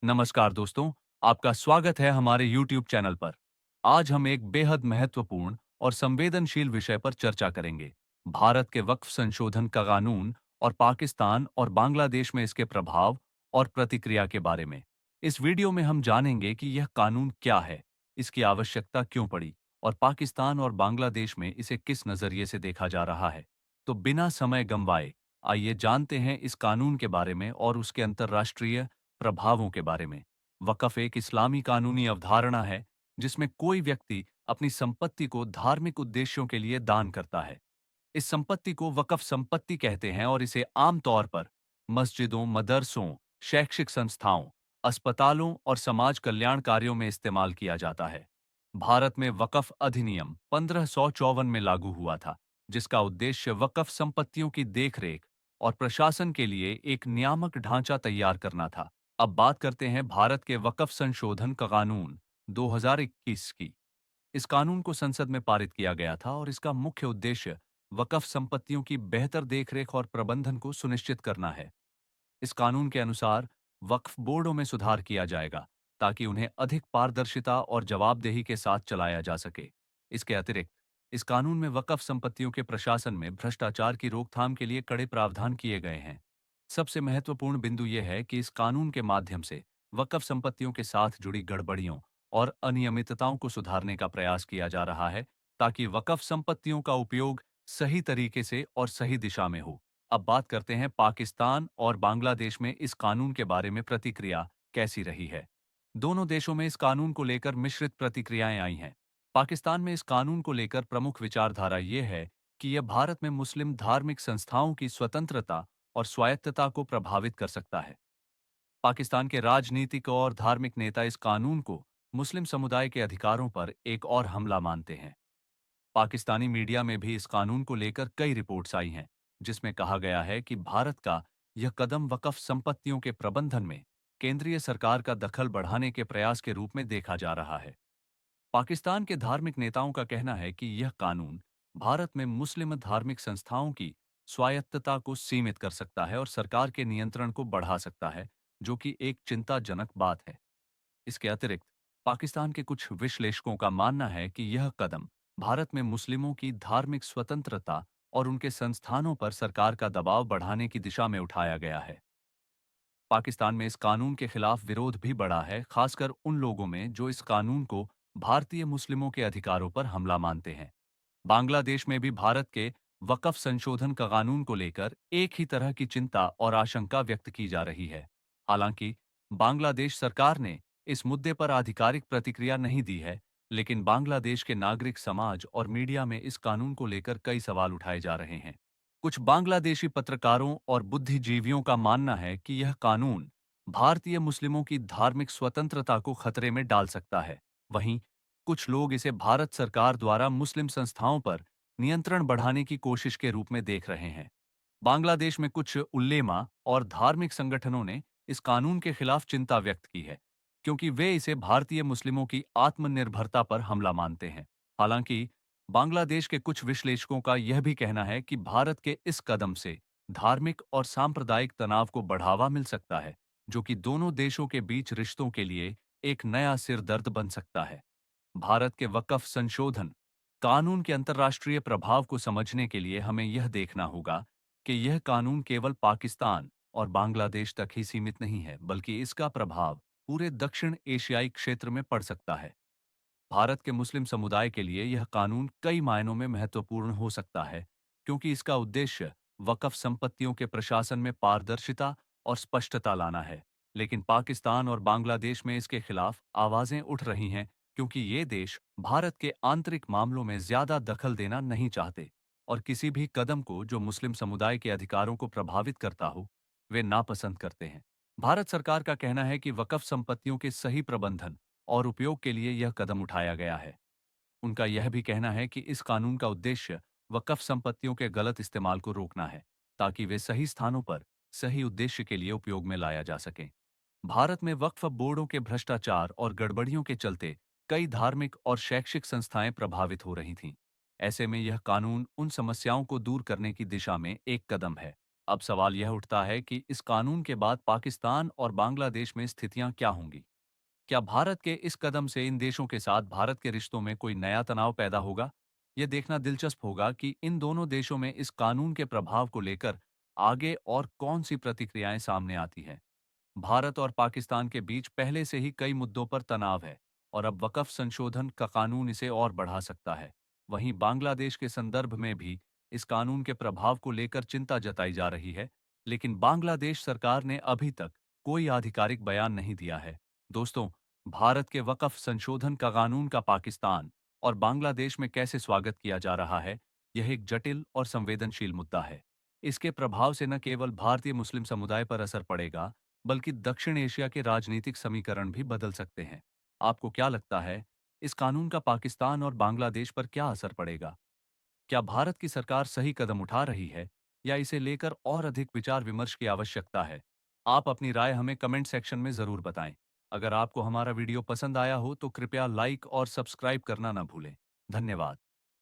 नमस्कार दोस्तों, आपका स्वागत है हमारे YouTube चैनल पर। आज हम एक बेहद महत्वपूर्ण और संवेदनशील विषय पर चर्चा करेंगे, भारत के वक्फ संशोधन का कानून और पाकिस्तान और बांग्लादेश में इसके प्रभाव और प्रतिक्रिया के बारे में। इस वीडियो में हम जानेंगे कि यह कानून क्या है, इसकी आवश्यकता क्यों पड़ी और पाकिस्तान और बांग्लादेश में इसे किस नजरिए से देखा जा रहा है। तो बिना समय गंवाए, आइए जानते हैं इस कानून के बारे में और उसके अंतर्राष्ट्रीय प्रभावों के बारे में। वक़्फ़ एक इस्लामी कानूनी अवधारणा है जिसमें कोई व्यक्ति अपनी संपत्ति को धार्मिक उद्देश्यों के लिए दान करता है। इस संपत्ति को वक़्फ़ संपत्ति कहते हैं और इसे आम तौर पर मस्जिदों, मदरसों, शैक्षिक संस्थाओं, अस्पतालों और समाज कल्याण कार्यों में इस्तेमाल किया जाता है। भारत में वक़्फ़ अधिनियम 1554 में लागू हुआ था, जिसका उद्देश्य वक़्फ़ संपत्तियों की देखरेख और प्रशासन के लिए एक नियामक ढांचा तैयार करना था। अब बात करते हैं भारत के वक़्फ़ संशोधन का कानून 2021 की। इस कानून को संसद में पारित किया गया था और इसका मुख्य उद्देश्य वक़्फ़ संपत्तियों की बेहतर देखरेख और प्रबंधन को सुनिश्चित करना है। इस कानून के अनुसार वक्फ बोर्डों में सुधार किया जाएगा ताकि उन्हें अधिक पारदर्शिता और जवाबदेही के साथ चलाया जा सके। इसके अतिरिक्त इस कानून में वक्फ संपत्तियों के प्रशासन में भ्रष्टाचार की रोकथाम के लिए कड़े प्रावधान किए गए हैं। सबसे महत्वपूर्ण बिंदु यह है कि इस कानून के माध्यम से वक्फ संपत्तियों के साथ जुड़ी गड़बड़ियों और अनियमितताओं को सुधारने का प्रयास किया जा रहा है ताकि वक्फ संपत्तियों का उपयोग सही तरीके से और सही दिशा में हो। अब बात करते हैं पाकिस्तान और बांग्लादेश में इस कानून के बारे में प्रतिक्रिया कैसी रही है। दोनों देशों में इस कानून को लेकर मिश्रित प्रतिक्रियाएं आई हैं। पाकिस्तान में इस कानून को लेकर प्रमुख विचारधारा ये है कि यह भारत में मुस्लिम धार्मिक संस्थाओं की स्वतंत्रता और स्वायत्तता को प्रभावित कर सकता है। पाकिस्तान के राजनीतिक और धार्मिक नेता इस कानून को मुस्लिम समुदाय के अधिकारों पर एक और हमला मानते हैं। पाकिस्तानी मीडिया में भी इस कानून को लेकर कई रिपोर्ट्स आई हैं, जिसमें कहा गया है कि भारत का यह कदम वक़्फ़ संपत्तियों के प्रबंधन में केंद्रीय सरकार का दखल बढ़ाने के प्रयास के रूप में देखा जा रहा है। पाकिस्तान के धार्मिक नेताओं का कहना है कि यह कानून भारत में मुस्लिम धार्मिक संस्थाओं की स्वायत्तता को सीमित कर सकता है और सरकार के नियंत्रण को बढ़ा सकता है, जो कि एक चिंताजनक बात है। इसके अतिरिक्त पाकिस्तान के कुछ विश्लेषकों का मानना है कि यह कदम भारत में मुस्लिमों की धार्मिक स्वतंत्रता और उनके संस्थानों पर सरकार का दबाव बढ़ाने की दिशा में उठाया गया है। पाकिस्तान में इस कानून के खिलाफ विरोध भी बढ़ा है, खासकर उन लोगों में जो इस कानून को भारतीय मुस्लिमों के अधिकारों पर हमला मानते हैं। बांग्लादेश में भी भारत के वक़्फ़ संशोधन का कानून को लेकर एक ही तरह की चिंता और आशंका व्यक्त की जा रही है। हालांकि बांग्लादेश सरकार ने इस मुद्दे पर आधिकारिक प्रतिक्रिया नहीं दी है, लेकिन बांग्लादेश के नागरिक समाज और मीडिया में इस कानून को लेकर कई सवाल उठाए जा रहे हैं। कुछ बांग्लादेशी पत्रकारों और बुद्धिजीवियों का मानना है कि यह कानून भारतीय मुस्लिमों की धार्मिक स्वतंत्रता को खतरे में डाल सकता है। वहीं कुछ लोग इसे भारत सरकार द्वारा मुस्लिम संस्थाओं पर नियंत्रण बढ़ाने की कोशिश के रूप में देख रहे हैं। बांग्लादेश में कुछ उल्लेमा और धार्मिक संगठनों ने इस कानून के खिलाफ चिंता व्यक्त की है, क्योंकि वे इसे भारतीय मुस्लिमों की आत्मनिर्भरता पर हमला मानते हैं। हालांकि बांग्लादेश के कुछ विश्लेषकों का यह भी कहना है कि भारत के इस कदम से धार्मिक और सांप्रदायिक तनाव को बढ़ावा मिल सकता है, जो कि दोनों देशों के बीच रिश्तों के लिए एक नया सिरदर्द बन सकता है। भारत के वक़्फ़ संशोधन कानून के अंतर्राष्ट्रीय प्रभाव को समझने के लिए हमें यह देखना होगा कि यह कानून केवल पाकिस्तान और बांग्लादेश तक ही सीमित नहीं है, बल्कि इसका प्रभाव पूरे दक्षिण एशियाई क्षेत्र में पड़ सकता है। भारत के मुस्लिम समुदाय के लिए यह कानून कई मायनों में महत्वपूर्ण हो सकता है, क्योंकि इसका उद्देश्य वक़्फ़ संपत्तियों के प्रशासन में पारदर्शिता और स्पष्टता लाना है। लेकिन पाकिस्तान और बांग्लादेश में इसके खिलाफ आवाजें उठ रही हैं, क्योंकि ये देश भारत के आंतरिक मामलों में ज्यादा दखल देना नहीं चाहते और किसी भी कदम को जो मुस्लिम समुदाय के अधिकारों को प्रभावित करता हो, वे नापसंद करते हैं। भारत सरकार का कहना है कि वक़्फ़ संपत्तियों के सही प्रबंधन और उपयोग के लिए यह कदम उठाया गया है। उनका यह भी कहना है कि इस कानून का उद्देश्य वक़्फ़ संपत्तियों के गलत इस्तेमाल को रोकना है, ताकि वे सही स्थानों पर सही उद्देश्य के लिए उपयोग में लाया जा सके। भारत में वक्फ बोर्डों के भ्रष्टाचार और गड़बड़ियों के चलते कई धार्मिक और शैक्षिक संस्थाएं प्रभावित हो रही थीं। ऐसे में यह कानून उन समस्याओं को दूर करने की दिशा में एक कदम है। अब सवाल यह उठता है कि इस कानून के बाद पाकिस्तान और बांग्लादेश में स्थितियां क्या होंगी? क्या भारत के इस कदम से इन देशों के साथ भारत के रिश्तों में कोई नया तनाव पैदा होगा? यह देखना दिलचस्प होगा कि इन दोनों देशों में इस कानून के प्रभाव को लेकर आगे और कौन सी प्रतिक्रियाएं सामने आती हैं। भारत और पाकिस्तान के बीच पहले से ही कई मुद्दों पर तनाव है और अब वक़्फ़ संशोधन का कानून इसे और बढ़ा सकता है। वहीं बांग्लादेश के संदर्भ में भी इस कानून के प्रभाव को लेकर चिंता जताई जा रही है, लेकिन बांग्लादेश सरकार ने अभी तक कोई आधिकारिक बयान नहीं दिया है। दोस्तों, भारत के वक़्फ़ संशोधन का कानून का पाकिस्तान और बांग्लादेश में कैसे स्वागत किया जा रहा है, यह एक जटिल और संवेदनशील मुद्दा है। इसके प्रभाव से न केवल भारतीय मुस्लिम समुदाय पर असर पड़ेगा, बल्कि दक्षिण एशिया के राजनीतिक समीकरण भी बदल सकते हैं। आपको क्या लगता है, इस कानून का पाकिस्तान और बांग्लादेश पर क्या असर पड़ेगा? क्या भारत की सरकार सही कदम उठा रही है या इसे लेकर और अधिक विचार विमर्श की आवश्यकता है? आप अपनी राय हमें कमेंट सेक्शन में जरूर बताएं। अगर आपको हमारा वीडियो पसंद आया हो तो कृपया लाइक और सब्सक्राइब करना ना भूलें। धन्यवाद।